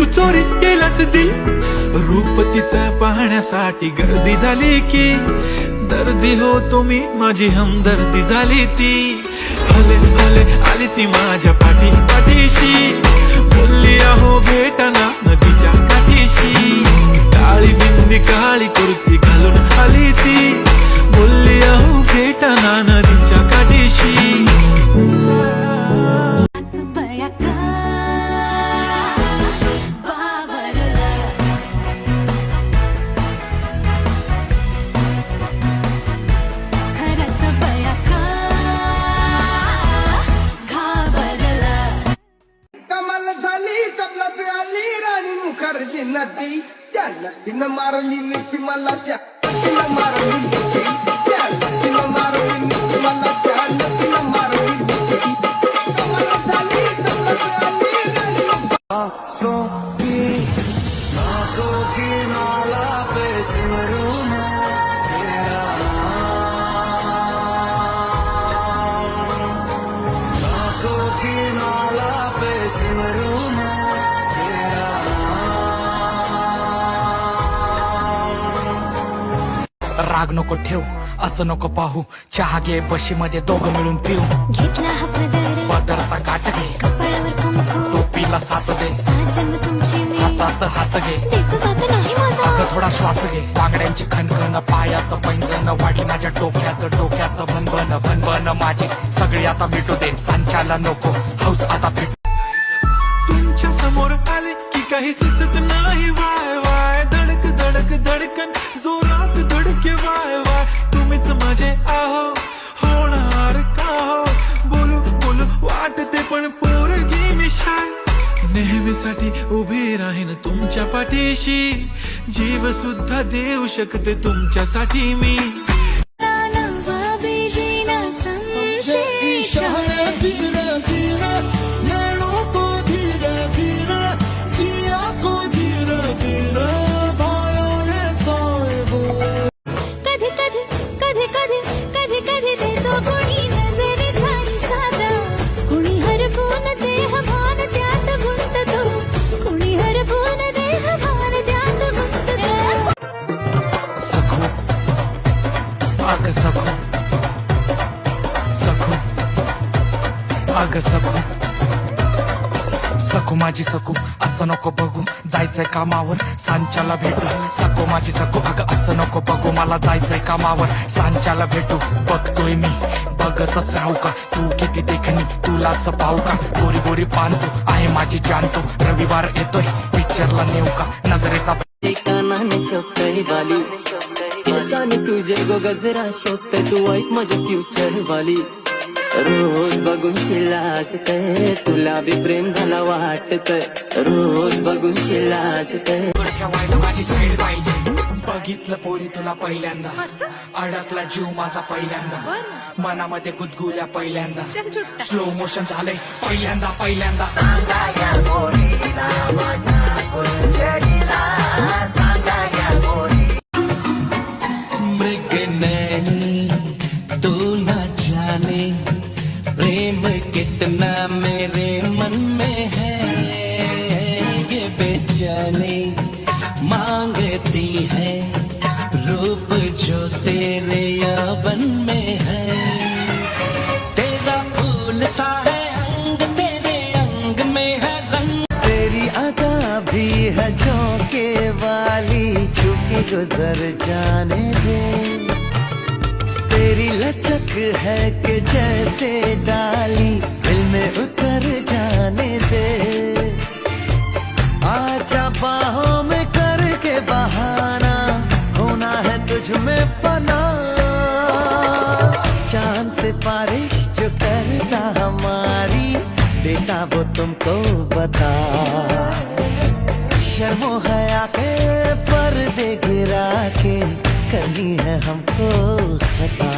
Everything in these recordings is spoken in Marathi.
तू चोरी केलास दिल, रूप तिचा पाहण्यासाठी गर्दी झाली की दर्दी होतो मी, माझी हमदर्दी झाली ती. हले हले आली ती माझ्या पाठीशी, बोलली अहो भेटना नदीच्या काठीशी. काळी बिंदी काळी कुर्ती घालून आली ती, बोलली अहो भेटना नदीच्या काठीशी. मुखर्जी नदी त्या नदीनं मारली मिठी मला, त्या नदीनं मारली मिठी, त्या नदीनं मारली मिठी मला, त्या नदीनं मारली मिठी. कमाल झाली कमल आली सांसों की माला पे सिमरूं मैं तेरा नाम, सांसों की माला पे सिमरूं मैं तेरा राग नको ठेव, असं नको पाहू, चहा घे बशीमध्ये दोघं मिळून पिऊ. घेतला हा पदरचा गाठ घे, कपाळावर कुंकू, टोपीला साथ दे, जन्म तुमची मी, हातात हात घे, तेच जात नाही माझा. अगं थोडा श्वास घे. बांगड्यांची खणखण, पायात पैंजण, वाढली माझ्या डोक्यात भनभन भनभन माझी सगळी आता मिटू दे. संचाला नको हौस आता फिट. तुमच्या समोर आले की काही सुचत नाही, वाय वाय धडक धडक धडकन जोरात धडके, वाय वाय तुम्हीच माझे आहो, होणार का हो, बोलू बोलू वाटते पण पोरगी मी शाय. नेहमीसाठी उभी राहीन तुमच्या पाठीशी, जीव सुद्धा देऊ शकते तुमच्यासाठी मी. अग सखू सखू अग सखू सखू माझी सखू, असं नको बघू, जायचंय कामावर सांच्याला भेटू. सखू माझी सखू, अगं असं नको बघू, मला जायचंय कामावर सांच्याला भेटू. बघतोय मी बघतच राहू का, तू किती देखणी तुलाच पाहू का. गोरी गोरी पान तू आहे माझी जान, तू रविवार येतोय पिक्चरला नेऊ का. नजरेचा कानाने शोभतय वाली, केसाने तुझे गो गजरा शोभतय, तू वाईफ माझे फ्युचर वाली. रोज बघून शिलासतय, तुला बी प्रेम झाला वाटतय, रोज बघून शिलासतय. ठेवायला माझी साईड पाहिजे. बघितलं पोरी तुला पहिल्यांदा, अडकला जीव माझा पहिल्यांदा, मनामध्ये गुदगुल्या पहिल्यांदा, स्लो मोशन झालंय पहिल्यांदा पहिल्यांदा. तू न जाने प्रेम कितना मेरे मन में है, ये बेचैनी मांगती है रूप जो तेरे यौवन में है. तेरा फूल सा है अंग, तेरे अंग में है रंग, तेरी अदा भी है झोंके वाली, झुकी गुजर जाने दे. तेरी लचक है कि जैसे डाली, दिल में उतर जाने दे. आजा बाहों में करके बहाना, होना है तुझ में फना. चांद से बारिश जो करता हमारी, देता वो तुमको बता. शर्मो हया के पर्दे गिरा के करनी है हमको खता.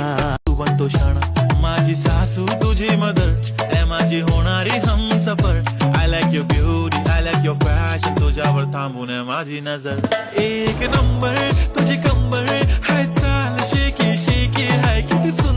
तू बनतो शाणा माझी सासू, तुझी मदर ए माझी होणारी Humsafar. I like your beauty, I like your fashion, तुझ्यावर थांबून माझी नजर. एक नंबर तुझी कंबर, हाय चाल शेकी शेकी, हाय किती सुंदर